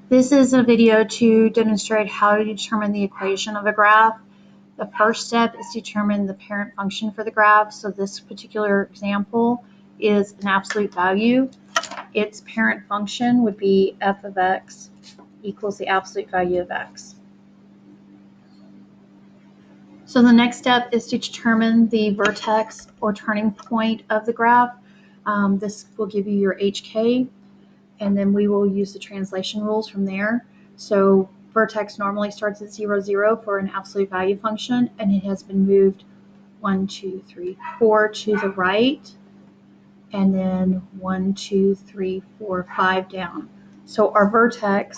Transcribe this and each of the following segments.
This is a video to demonstrate how to determine the equation of a graph. The first step is to determine the parent function for the graph. So this particular example is an absolute value. Its parent function would be f of x equals the absolute value of x. So the next step is to determine the vertex or turning point of the graph. This will give you your HK, and then we will use the translation rules from there. So vertex normally starts at 0, 0 for an absolute value function, and it has been moved 1, 2, 3, 4 to the right, and then 1, 2, 3, 4, 5 down. So our vertex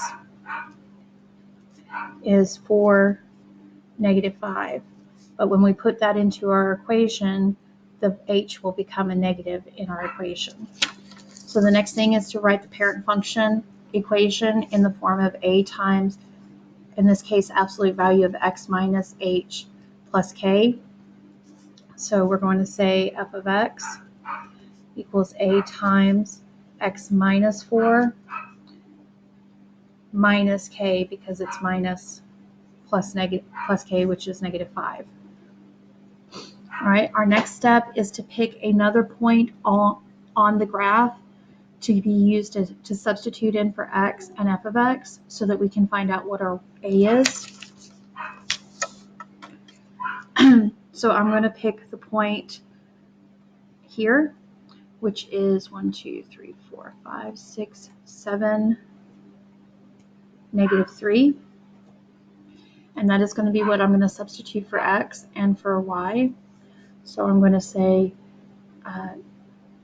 is 4, -5. But when we put that into our equation, the h will become a negative in our equation. So the next thing is to write the parent function equation in the form of a times, in this case, absolute value of x minus h plus k. So we're going to say f of x equals a times x minus 4 minus k, because it's minus plus k, which is -5. All right, our next step is to pick another point on the graph to be used to substitute in for x and f of x so that we can find out what our a is. So I'm going to pick the point here, which is 1, 2, 3, 4, 5, 6, 7, -3. And that is going to be what I'm going to substitute for x and for y. So I'm going to say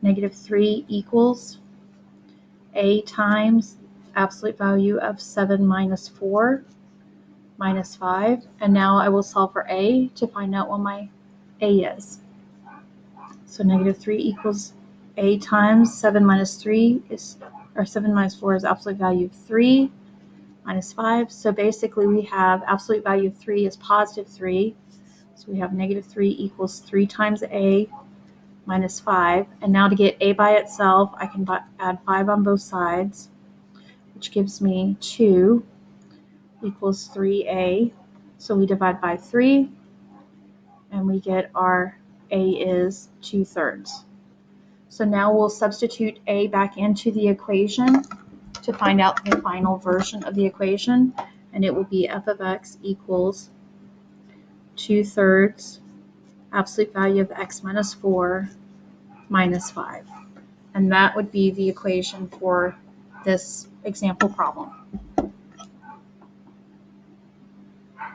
-3 equals a times absolute value of 7 minus 4 minus 5. And now I will solve for a to find out what my a is. So -3 equals a times 7 minus 3 is, or 7 minus 4 is absolute value of 3 minus 5. So basically we have absolute value of 3 is positive 3. So we have -3 equals 3 times a minus 5. And now to get a by itself, I can add 5 on both sides, which gives me 2 equals 3a. So we divide by 3, and we get our a is 2/3. So now we'll substitute a back into the equation to find out the final version of the equation, and it will be f of x equals 2/3 absolute value of x minus 4 minus 5. And that would be the equation for this example problem.